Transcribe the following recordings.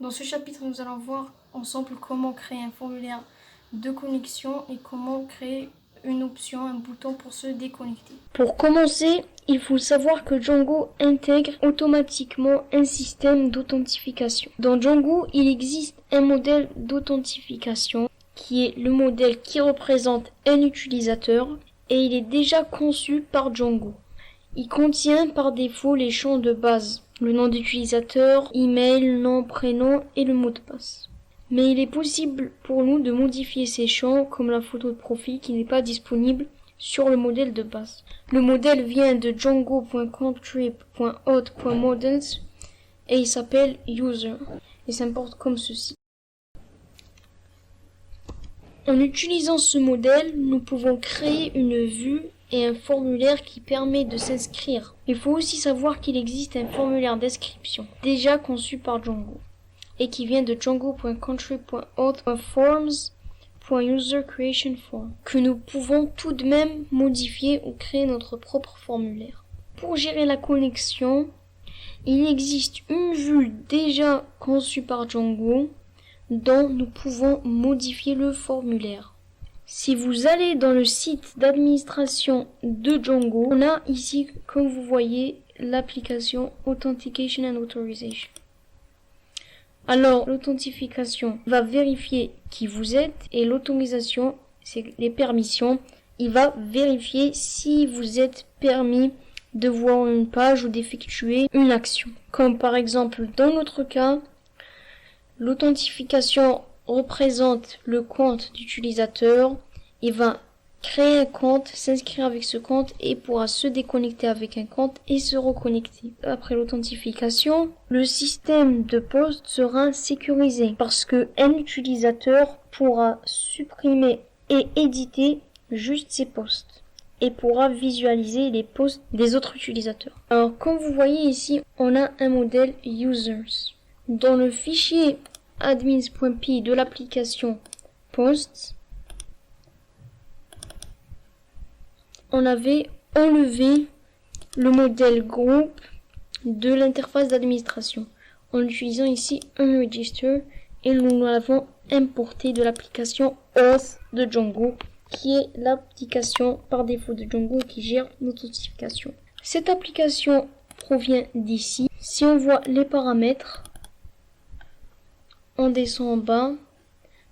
Dans ce chapitre, nous allons voir ensemble comment créer un formulaire de connexion et comment créer une option, un bouton pour se déconnecter. Pour commencer, il faut savoir que Django intègre automatiquement un système d'authentification. Dans Django, il existe un modèle d'authentification qui est le modèle qui représente un utilisateur et il est déjà conçu par Django. Il contient par défaut les champs de base, le nom d'utilisateur, email, nom, prénom et le mot de passe. Mais il est possible pour nous de modifier ces champs comme la photo de profil qui n'est pas disponible sur le modèle de base. Le modèle vient de django.country.auth.models et il s'appelle user et s'importe comme ceci. En utilisant ce modèle, nous pouvons créer une vue et un formulaire qui permet de s'inscrire. Il faut aussi savoir qu'il existe un formulaire d'inscription déjà conçu par Django et qui vient de django.country.auth.forms.user-creation-form que nous pouvons tout de même modifier ou créer notre propre formulaire. Pour gérer la connexion, il existe une vue déjà conçue par Django dont nous pouvons modifier le formulaire. Si vous allez dans le site d'administration de Django, on a ici, comme vous voyez, l'application Authentication and Authorization. Alors, l'authentification va vérifier qui vous êtes et l'autorisation, c'est les permissions, il va vérifier si vous êtes permis de voir une page ou d'effectuer une action. Comme par exemple, dans notre cas, l'authentification représente le compte d'utilisateur. Il va créer un compte, s'inscrire avec ce compte et pourra se déconnecter avec un compte et se reconnecter. Après l'authentification, le système de poste sera sécurisé parce que un utilisateur pourra supprimer et éditer juste ses posts et pourra visualiser les posts des autres utilisateurs. Alors, comme vous voyez ici, on a un modèle users. Dans le fichier admins.py de l'application posts, on avait enlevé le modèle groupe de l'interface d'administration en utilisant ici un register et nous l'avons importé de l'application Auth de Django qui est l'application par défaut de Django qui gère l'authentification. Cette application provient d'ici. Si on voit les paramètres, on descend en bas,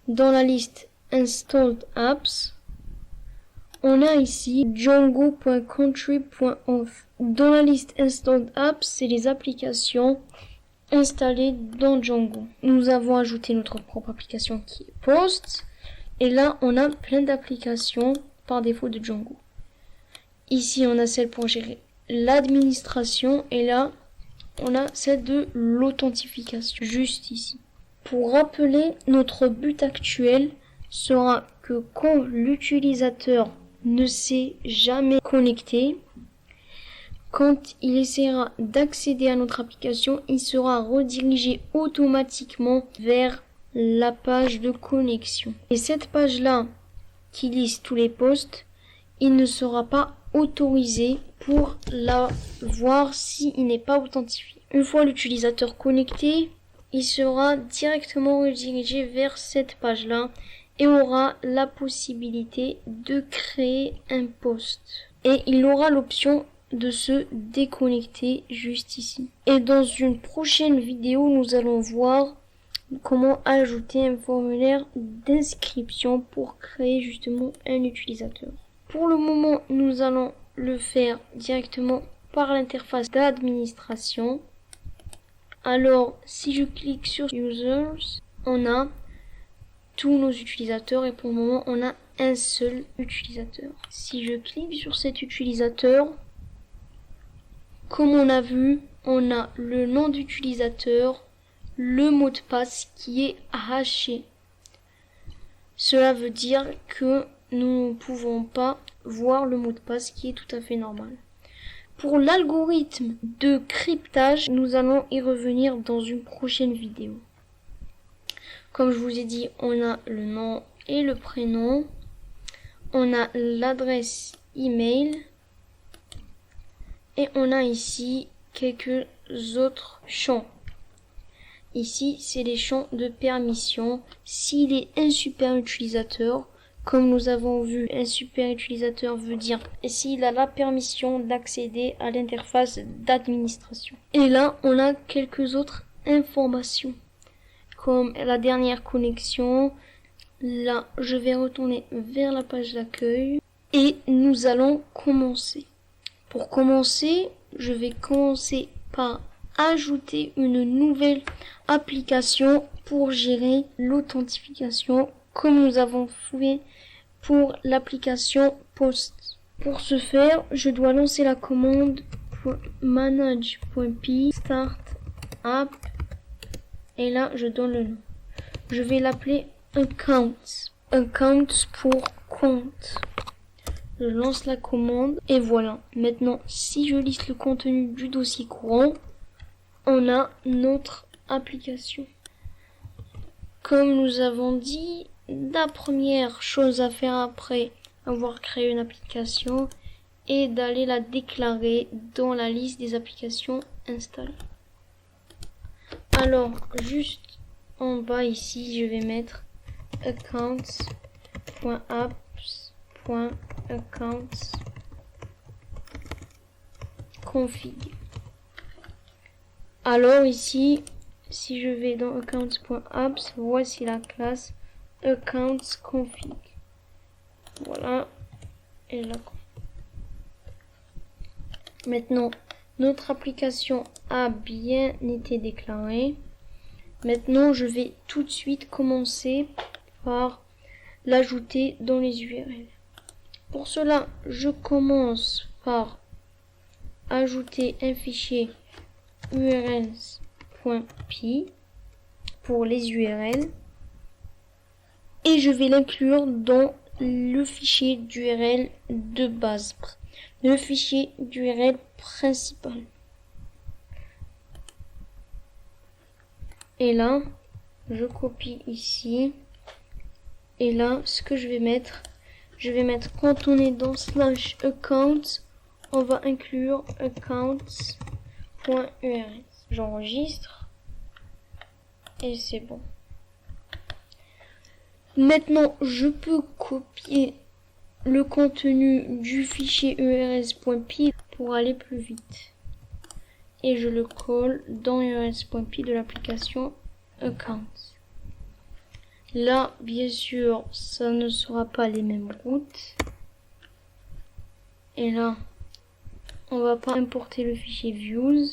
dans la liste Installed Apps, on a ici django.country.auth. Dans la liste Installed Apps, c'est les applications installées dans Django. Nous avons ajouté notre propre application qui est Post, et là on a plein d'applications par défaut de Django. Ici on a celle pour gérer l'administration, et là on a celle de l'authentification, juste ici. Pour rappeler, notre but actuel sera que quand l'utilisateur ne s'est jamais connecté, quand il essaiera d'accéder à notre application, il sera redirigé automatiquement vers la page de connexion. Et cette page-là, qui liste tous les posts, il ne sera pas autorisé pour la voir s'il n'est pas authentifié. Une fois l'utilisateur connecté, il sera directement redirigé vers cette page-là et aura la possibilité de créer un post. Et il aura l'option de se déconnecter juste ici. Et dans une prochaine vidéo, nous allons voir comment ajouter un formulaire d'inscription pour créer justement un utilisateur. Pour le moment, nous allons le faire directement par l'interface d'administration. Alors, si je clique sur Users, on a tous nos utilisateurs et pour le moment, on a un seul utilisateur. Si je clique sur cet utilisateur, comme on a vu, on a le nom d'utilisateur, le mot de passe qui est haché. Cela veut dire que nous ne pouvons pas voir le mot de passe qui est tout à fait normal. Pour l'algorithme de cryptage, nous allons y revenir dans une prochaine vidéo. Comme je vous ai dit, on a le nom et le prénom. On a l'adresse email. Et on a ici quelques autres champs. Ici, c'est les champs de permission. S'il est un super utilisateur, comme nous avons vu, un super utilisateur veut dire s'il a la permission d'accéder à l'interface d'administration. Et là, on a quelques autres informations, comme la dernière connexion. Là, je vais retourner vers la page d'accueil et nous allons commencer. Pour commencer, je vais commencer par ajouter une nouvelle application pour gérer l'authentification comme nous avons fait pour l'application Post. Pour ce faire, je dois lancer la commande manage.py start app et là je donne le nom. Je vais l'appeler account pour compte. Je lance la commande et voilà. Maintenant, si je liste le contenu du dossier courant, on a notre application. Comme nous avons dit, la première chose à faire après avoir créé une application est d'aller la déclarer dans la liste des applications installées. Alors, juste en bas ici, je vais mettre accounts.apps.accounts.config. Alors ici, si je vais dans accounts.apps, voici la classe accounts.config. Voilà. Et là. Maintenant, notre application a bien été déclarée. Maintenant, je vais tout de suite commencer par l'ajouter dans les URL. Pour cela, je commence par ajouter un fichier urls.py pour les URL et je vais l'inclure dans le fichier d'URL de base, le fichier d'URL principal. Et là, je copie ici. Et là, ce que je vais mettre quand on est dans /account, on va inclure accounts.urls. J'enregistre. Et c'est bon. Maintenant, je peux copier le contenu du fichier urls.py pour aller plus vite. Et je le colle dans urls.py de l'application accounts. Là, bien sûr, ça ne sera pas les mêmes routes. Et là, on va pas importer le fichier views.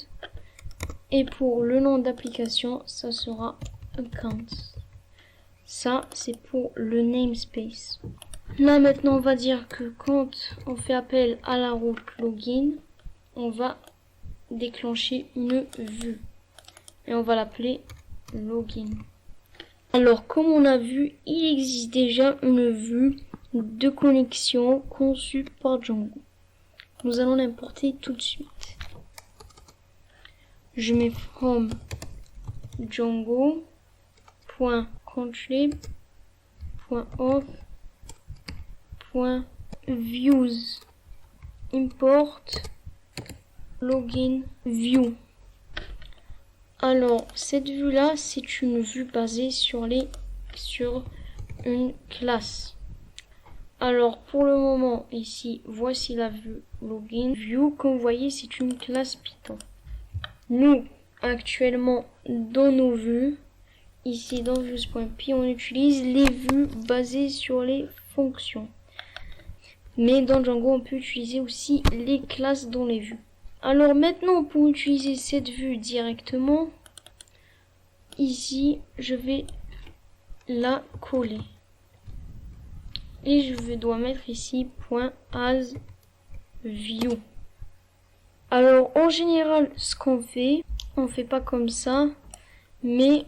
Et pour le nom d'application, ça sera accounts. Ça, c'est pour le namespace. Là, maintenant, on va dire que quand on fait appel à la route login, on va déclencher une vue. Et on va l'appeler login. Alors, comme on a vu, il existe déjà une vue de connexion conçue par Django. Nous allons l'importer tout de suite. Je mets from django.contrib.auth.views import login view. Alors, cette vue-là, c'est une vue basée sur une classe. Alors, pour le moment, ici, voici la vue login view. Comme vous voyez, c'est une classe Python. Nous, actuellement, dans nos vues, ici dans views.py, on utilise les vues basées sur les fonctions. Mais dans Django, on peut utiliser aussi les classes dans les vues. Alors maintenant, pour utiliser cette vue directement, ici, je vais la coller. Et je dois mettre ici .asView. Alors, en général, ce qu'on fait, on fait pas comme ça, mais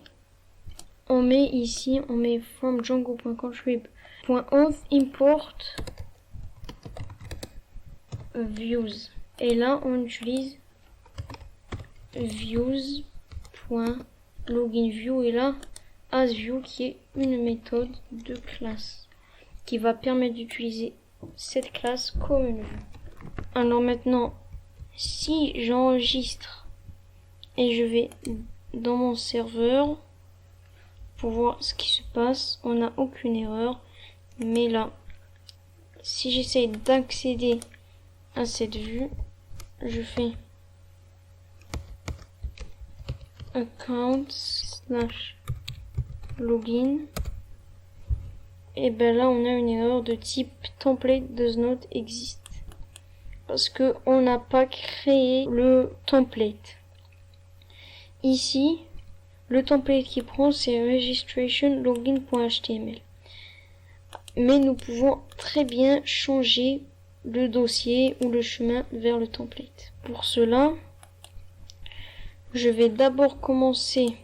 on met ici, on met from django.contrib.auth import views. Et là, on utilise views.loginView et là, asView qui est une méthode de classe qui va permettre d'utiliser cette classe comme une vue. Alors maintenant, si j'enregistre et je vais dans mon serveur pour voir ce qui se passe. On n'a aucune erreur. Mais là, si j'essaye d'accéder à cette vue, je fais account/login. Et ben là, on a une erreur de type template does not exist. Parce que on n'a pas créé le template. Ici, le template qui prend, c'est registration login.html. Mais nous pouvons très bien changer le dossier ou le chemin vers le template. Pour cela, je vais d'abord commencer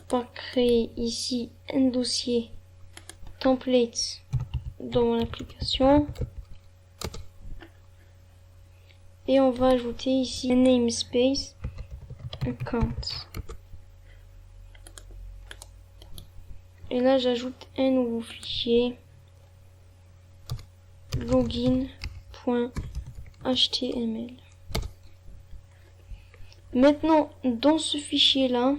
par créer ici un dossier template dans mon application. Et on va ajouter ici un namespace account. Et là, j'ajoute un nouveau fichier login.html. Maintenant, dans ce fichier-là,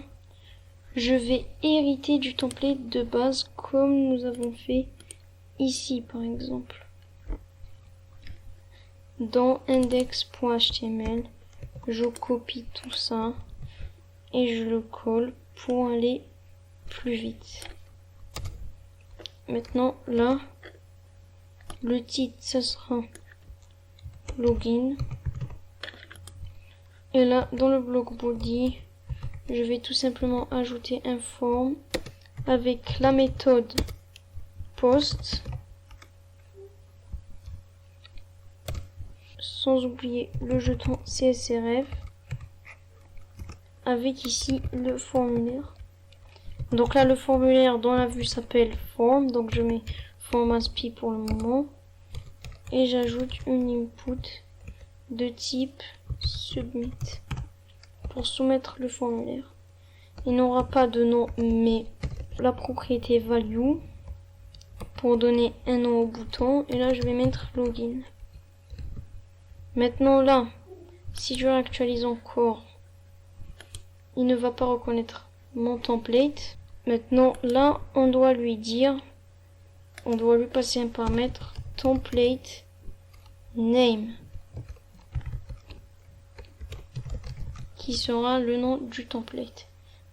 je vais hériter du template de base comme nous avons fait ici, par exemple. Dans index.html, je copie tout ça et je le colle pour aller plus vite. Maintenant, là, le titre, ça sera login. Et là, dans le bloc body, je vais tout simplement ajouter un form avec la méthode post, sans oublier le jeton CSRF, avec ici le formulaire. Donc là, le formulaire dans la vue s'appelle form, donc je mets form as p pour le moment. Et j'ajoute une input de type submit pour soumettre le formulaire. Il n'aura pas de nom, mais la propriété value pour donner un nom au bouton. Et là, je vais mettre login. Maintenant là, si je actualise encore, il ne va pas reconnaître mon template. Maintenant là, on doit lui passer un paramètre template name qui sera le nom du template.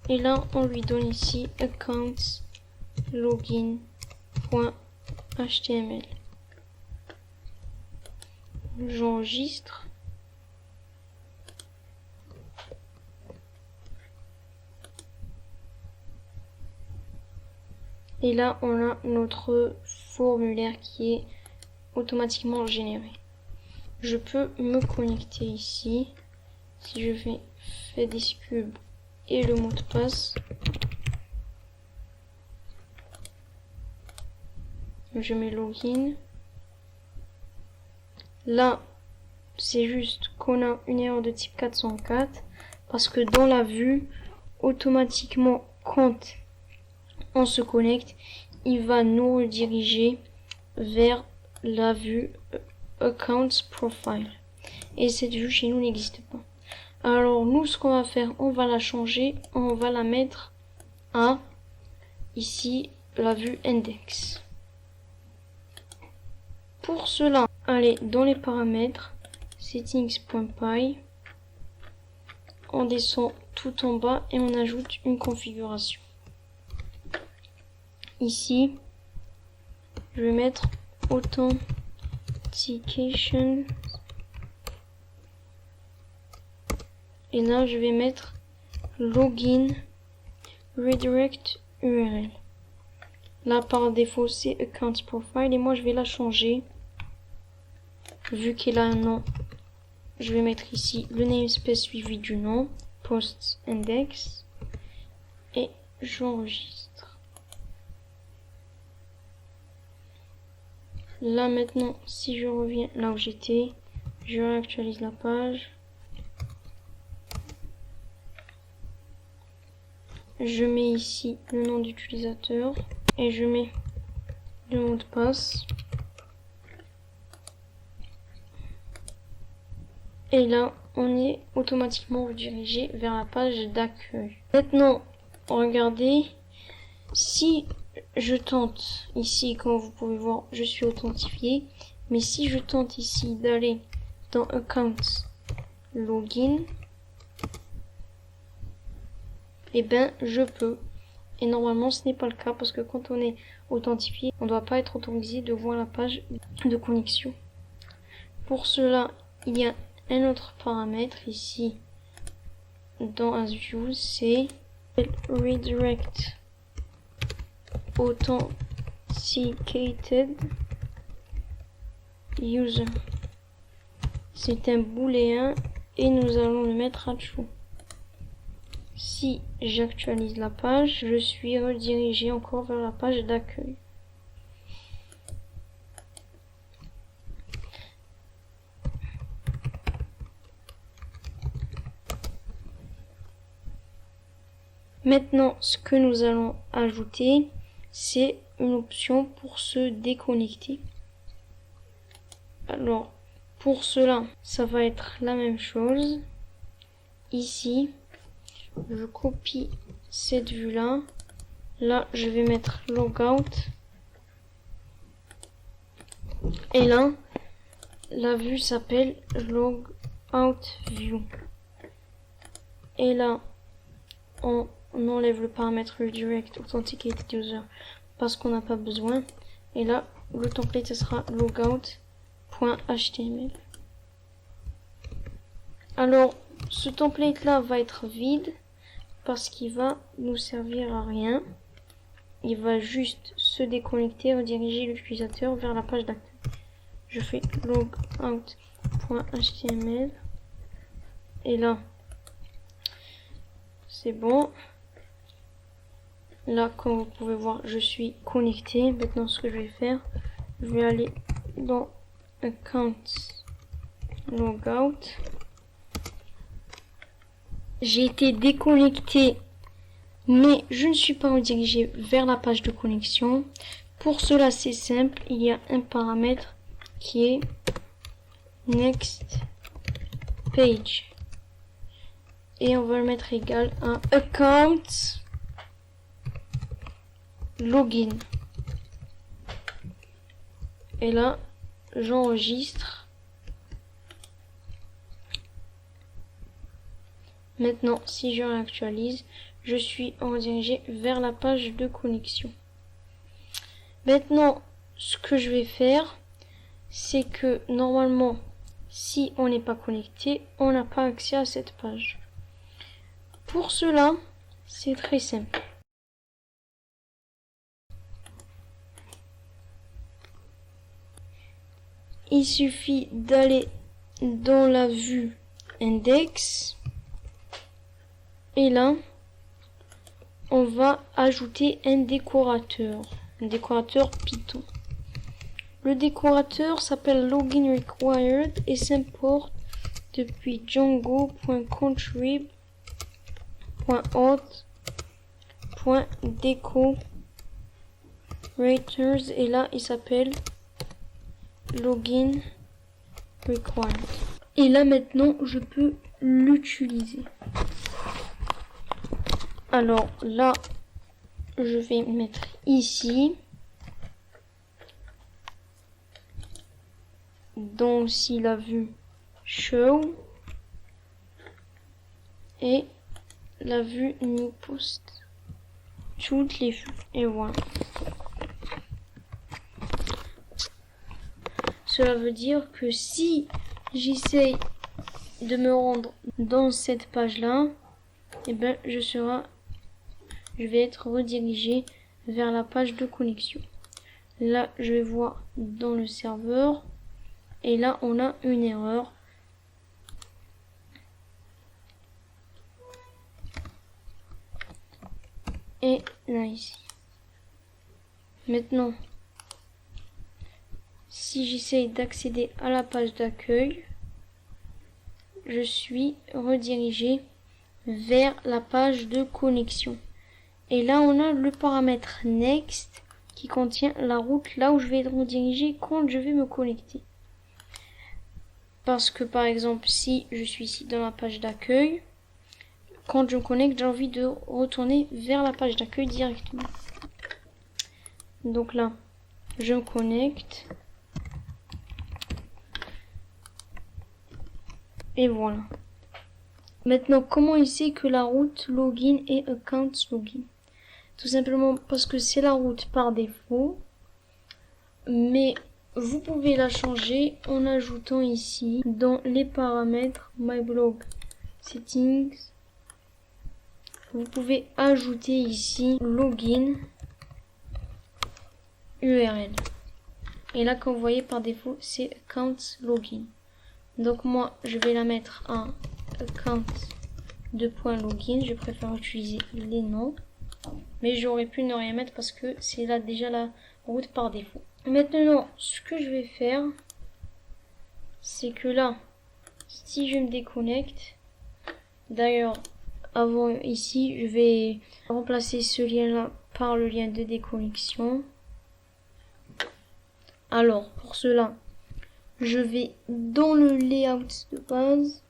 Et là, on lui donne ici accounts login.html. J'enregistre. Et là, on a notre formulaire qui est automatiquement généré. Je peux me connecter ici. Si je fais fediskube et le mot de passe, je mets login. Là, c'est juste qu'on a une erreur de type 404 parce que dans la vue, automatiquement, quand on se connecte, il va nous rediriger vers la vue Accounts Profile. Et cette vue chez nous n'existe pas. Alors nous, ce qu'on va faire, on va la changer, on va la mettre à ici la vue Index. Pour cela, allez dans les paramètres, settings.py, on descend tout en bas et on ajoute une configuration. Ici, je vais mettre authentication et là je vais mettre login redirect URL. Là par défaut c'est account profile et moi je vais la changer. Vu qu'il a un nom, je vais mettre ici le namespace suivi du nom, post index, et j'enregistre. Là maintenant, si je reviens là où j'étais, je réactualise la page. Je mets ici le nom d'utilisateur et je mets le mot de passe. Et là, on est automatiquement redirigé vers la page d'accueil. Maintenant, regardez, si je tente ici, comme vous pouvez voir, je suis authentifié. Mais si je tente ici d'aller dans Account Login, eh ben, je peux. Et normalement, ce n'est pas le cas parce que quand on est authentifié, on ne doit pas être autorisé de voir la page de connexion. Pour cela, il y a un autre paramètre ici dans AsView, c'est Redirect Authenticated User. C'est un booléen et nous allons le mettre à true. Si j'actualise la page, je suis redirigé encore vers la page d'accueil. Maintenant, ce que nous allons ajouter, c'est une option pour se déconnecter. Alors, pour cela, ça va être la même chose. Ici, je copie cette vue-là. Là, je vais mettre Logout. Et là, la vue s'appelle Logout View. Et là, on enlève le paramètre Redirect Authenticated User parce qu'on n'a pas besoin. Et là, le template, ce sera logout.html. Alors, ce template-là va être vide parce qu'il va nous servir à rien. Il va juste se déconnecter, rediriger l'utilisateur vers la page d'accueil. Je fais logout.html et là, c'est bon. Là, comme vous pouvez voir, je suis connecté. Maintenant, ce que je vais faire, je vais aller dans Account Logout. J'ai été déconnecté, mais je ne suis pas redirigé vers la page de connexion. Pour cela, c'est simple. Il y a un paramètre qui est Next Page. Et on va le mettre égal à Account Login. Et là, j'enregistre. Maintenant, si je réactualise, je suis redirigé vers la page de connexion. Maintenant, ce que je vais faire, c'est que normalement, si on n'est pas connecté, on n'a pas accès à cette page. Pour cela, c'est très simple. Il suffit d'aller dans la vue index et là, on va ajouter un décorateur Python. Le décorateur s'appelle Login Required et s'importe depuis django.contrib.auth.decorators et là, il s'appelle Login Required. Et là maintenant, je peux l'utiliser. Alors là, je vais mettre ici. Donc si la vue show et la vue new post. Toutes les vues. Et voilà. Cela veut dire que si j'essaye de me rendre dans cette page-là, eh ben je vais être redirigé vers la page de connexion. Là, je vais voir dans le serveur et là, on a une erreur. Et là, ici. Maintenant, si j'essaye d'accéder à la page d'accueil, je suis redirigé vers la page de connexion. Et là, on a le paramètre Next qui contient la route là où je vais être redirigé quand je vais me connecter. Parce que par exemple, si je suis ici dans la page d'accueil, quand je me connecte, j'ai envie de retourner vers la page d'accueil directement. Donc là, je me connecte. Et voilà. Maintenant, comment il sait que la route login est account login? Tout simplement parce que c'est la route par défaut. Mais vous pouvez la changer en ajoutant ici dans les paramètres My Blog Settings. Vous pouvez ajouter ici login URL. Et là, comme vous voyez, par défaut, c'est account login. Donc moi, je vais la mettre en account .login. Je préfère utiliser les noms. Mais j'aurais pu ne rien mettre parce que c'est là déjà la route par défaut. Maintenant, ce que je vais faire, c'est que là, si je me déconnecte, d'ailleurs, avant ici, je vais remplacer ce lien-là par le lien de déconnexion. Alors, pour cela, je vais dans le layout de base,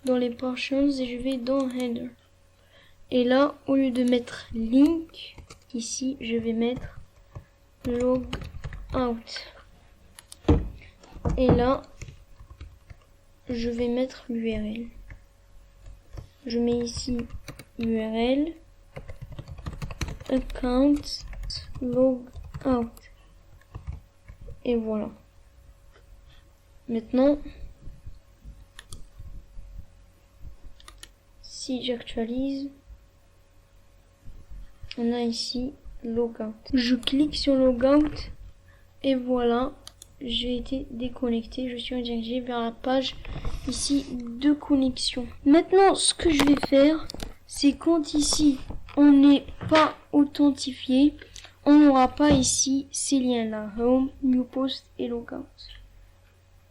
dans les portions, et je vais dans header. Et là, au lieu de mettre link, ici, je vais mettre log out. Et là, je vais mettre l'URL. Je mets ici URL account log out. Et voilà. Maintenant, si j'actualise, on a ici logout. Je clique sur logout et voilà, j'ai été déconnecté. Je suis redirigé vers la page ici de connexion. Maintenant, ce que je vais faire, c'est quand ici on n'est pas authentifié, on n'aura pas ici ces liens-là, home, new post et logout.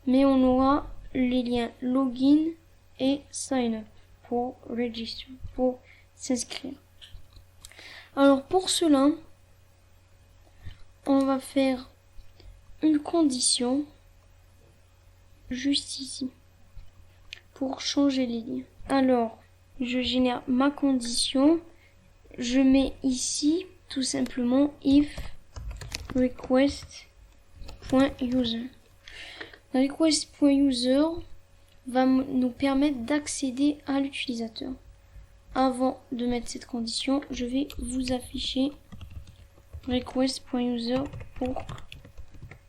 Mais on aura les liens login et sign up pour register, pour s'inscrire. Alors pour cela, on va faire une condition juste ici pour changer les liens. Alors, je génère ma condition, je mets ici tout simplement if request.user. Request.user va nous permettre d'accéder à l'utilisateur. Avant de mettre cette condition, je vais vous afficher request.user pour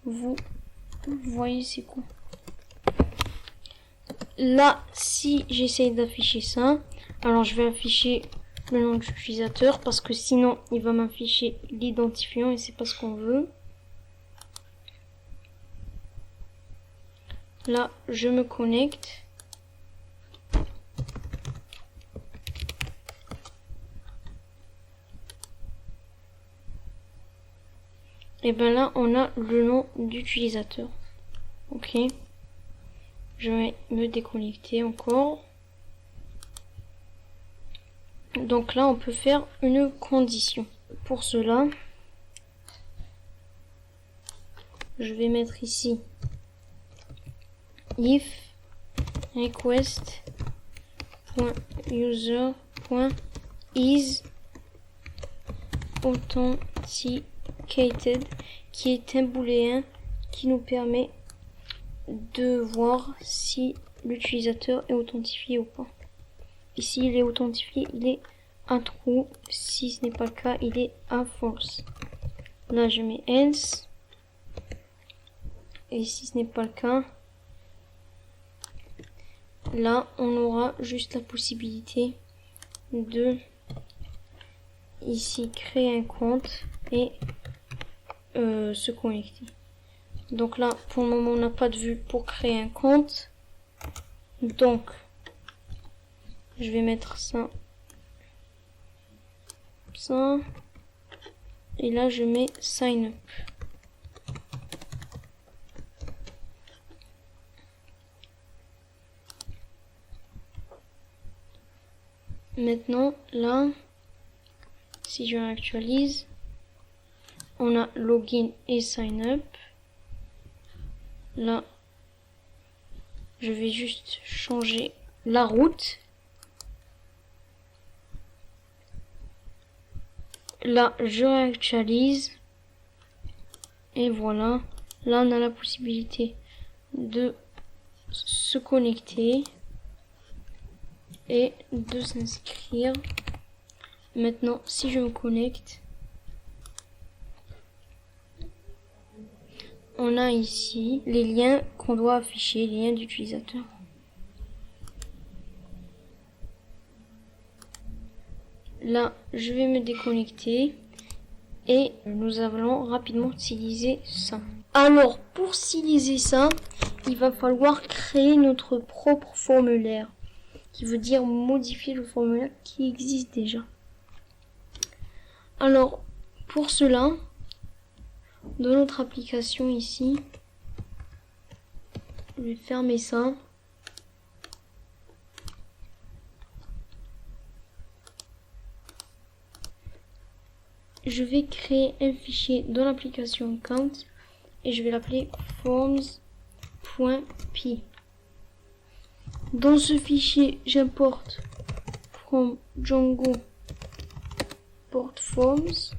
que vous voyez c'est quoi. Là, si j'essaye d'afficher ça, alors je vais afficher le nom de l'utilisateur parce que sinon il va m'afficher l'identifiant et c'est pas ce qu'on veut. Là, je me connecte. Et bien là, on a le nom d'utilisateur. Ok. Je vais me déconnecter encore. Donc là, on peut faire une condition. Pour cela, je vais mettre ici if request.user.is authenticated, qui est un booléen qui nous permet de voir si l'utilisateur est authentifié ou pas. Ici, il est authentifié, il est un true. Si ce n'est pas le cas, il est un false. Là, je mets else. Et si ce n'est pas le cas, là, on aura juste la possibilité de ici créer un compte et se connecter. Donc là, pour le moment, on n'a pas de vue pour créer un compte. Donc, je vais mettre ça. Ça. Et là, je mets sign up. Maintenant, là, si je actualise, on a login et sign up. Là, je vais juste changer la route. Là, je réactualise. Et voilà. Là, on a la possibilité de se connecter et de s'inscrire. Maintenant, si je me connecte, on a ici les liens qu'on doit afficher, les liens d'utilisateurs. Là, je vais me déconnecter et nous allons rapidement styliser ça. Alors, pour styliser ça, il va falloir créer notre propre formulaire, qui veut dire modifier le formulaire qui existe déjà. Alors, pour cela, dans notre application ici, je vais fermer ça. Je vais créer un fichier dans l'application Count et je vais l'appeler forms.py. Dans ce fichier, j'importe from Django port forms.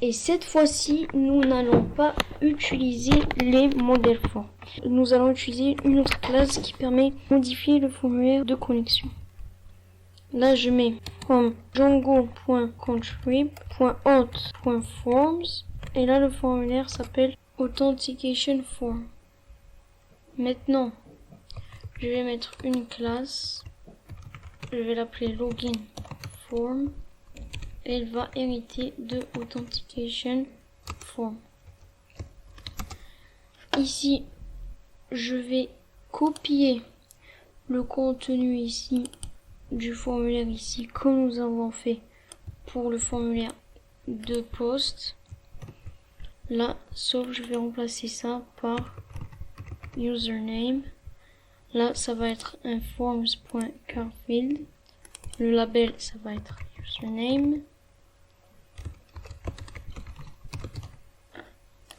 Et cette fois-ci, nous n'allons pas utiliser les modèles forms. Nous allons utiliser une autre classe qui permet de modifier le formulaire de connexion. Là, je mets from django.contrib.auth.forms et là, le formulaire s'appelle authentication form. Maintenant, je vais mettre une classe. Je vais l'appeler login form. Et elle va hériter de authentication form. Ici, je vais copier le contenu ici du formulaire ici comme nous avons fait pour le formulaire de poste. Là, sauf je vais remplacer ça par username. Là, ça va être un forms.carfield. Le label, ça va être username.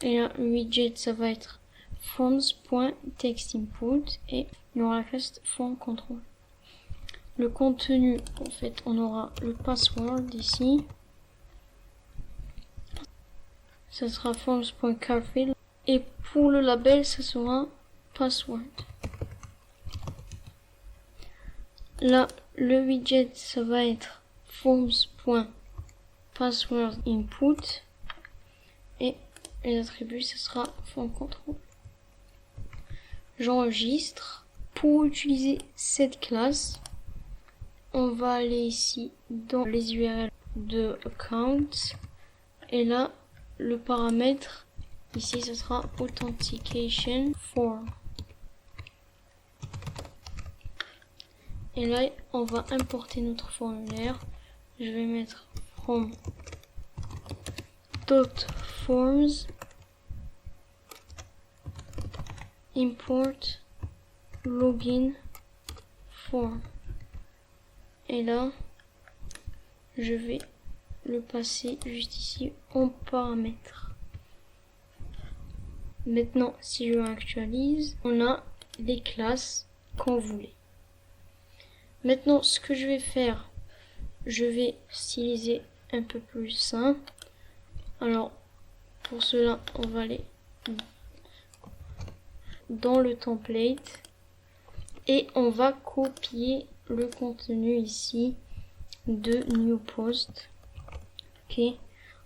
Et là, le widget, ça va être forms.textInput et il y aura la classe form control. Le contenu, en fait, on aura le password ici. Ça sera forms.carfield. Et pour le label, ça sera password. Là, le widget, ça va être forms.passwordInput. Et les attributs, ce sera form control. J'enregistre. Pour utiliser cette classe, on va aller ici dans les URL de account. Et là, le paramètre, ici, ce sera authentication form. Et là, on va importer notre formulaire. Je vais mettre from .forms import login form. Et là, je vais le passer juste ici en paramètres. Maintenant, si je actualise, on a les classes qu'on voulait. Maintenant, ce que je vais faire, je vais styliser un peu plus ça. Alors, pour cela, on va aller dans le template et on va copier le contenu ici de new post. Ok,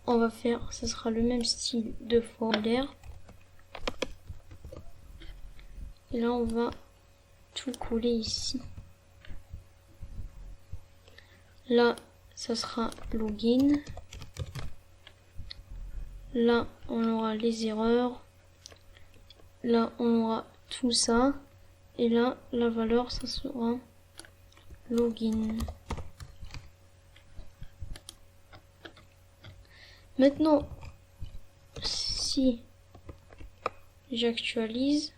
on va faire, ça sera le même style de formulaire. Et là, on va tout coller ici. Là, ça sera login. Là, on aura les erreurs. Là, on aura tout ça. Et là, la valeur, ça sera login. Maintenant, si j'actualise,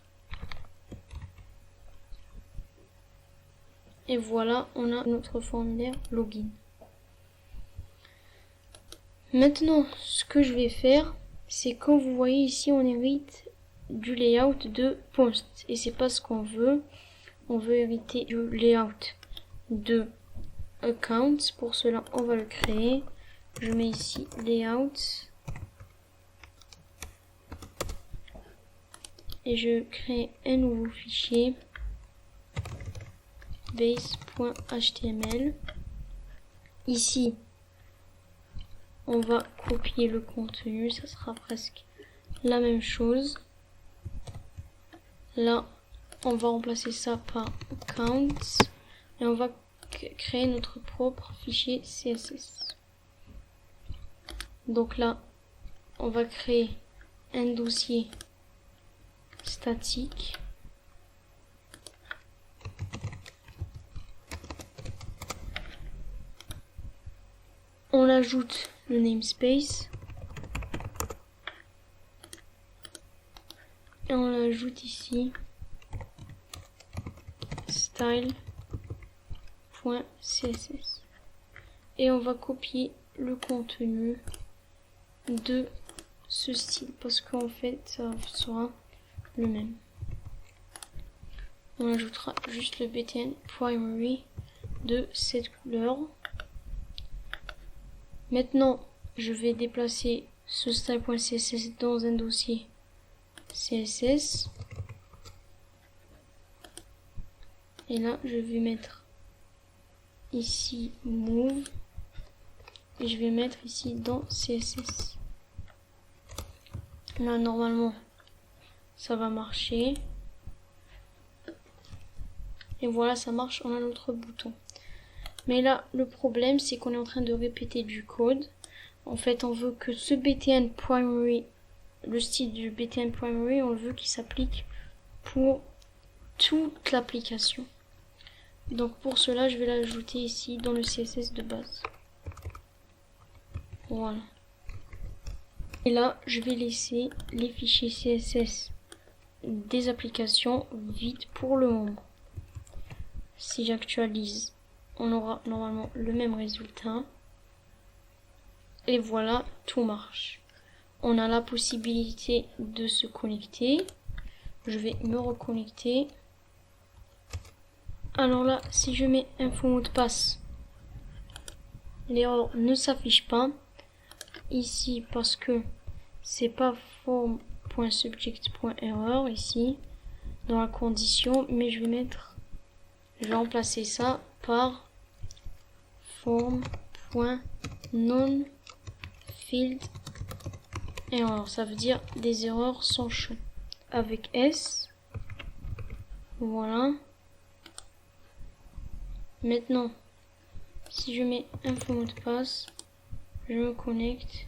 et voilà, on a notre formulaire login. Maintenant, ce que je vais faire, c'est comme vous voyez ici, on hérite du layout de post. Et c'est pas ce qu'on veut. On veut hériter du layout de account. Pour cela, on va le créer. Je mets ici layout. Et je crée un nouveau fichier base.html. Ici, on va copier le contenu, ça sera presque la même chose. Là, on va remplacer ça par account et on va créer notre propre fichier CSS. Donc là, on va créer un dossier statique. On ajoute le namespace et on l'ajoute ici style.css et on va copier le contenu de ce style parce qu'en fait ça sera le même. On ajoutera juste le btn primary de cette couleur. Maintenant, je vais déplacer ce style.css dans un dossier CSS. Et là, je vais mettre ici move. Et je vais mettre ici dans CSS. Là, normalement, ça va marcher. Et voilà, ça marche, on a notre bouton. Mais là, le problème, c'est qu'on est en train de répéter du code. En fait, on veut que ce btn primary, le style du btn primary, on veut qu'il s'applique pour toute l'application. Donc pour cela, je vais l'ajouter ici dans le CSS de base. Voilà. Et là, je vais laisser les fichiers CSS des applications vides pour le moment. Si j'actualise, on aura normalement le même résultat. Et voilà, tout marche. On a la possibilité de se connecter. Je vais me reconnecter. Alors là, si je mets info mot de passe, l'erreur ne s'affiche pas. Ici, parce que c'est pas form.subject.error ici, dans la condition, mais je vais remplacer ça par form.nonField error. Ça veut dire des erreurs sans champ. Avec S. Voilà. Maintenant, si je mets info mot de passe, je me connecte.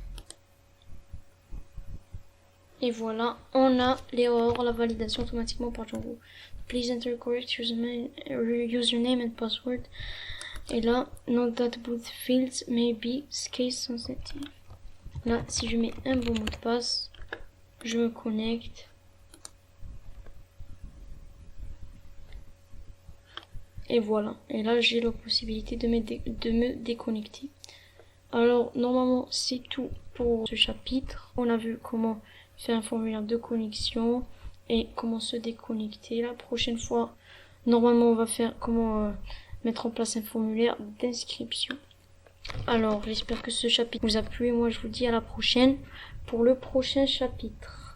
Et voilà, on a l'erreur, la validation automatiquement par Django. Please enter correct username and password. Et là, note that both fields may be case sensitive. Là, si je mets un bon mot de passe, je me connecte. Et voilà. Et là, j'ai la possibilité de me déconnecter. Alors, normalement, c'est tout pour ce chapitre. On a vu comment faire un formulaire de connexion et comment se déconnecter. La prochaine fois, normalement, on va faire comment mettre en place un formulaire d'inscription. Alors, j'espère que ce chapitre vous a plu et moi, je vous dis à la prochaine pour le prochain chapitre.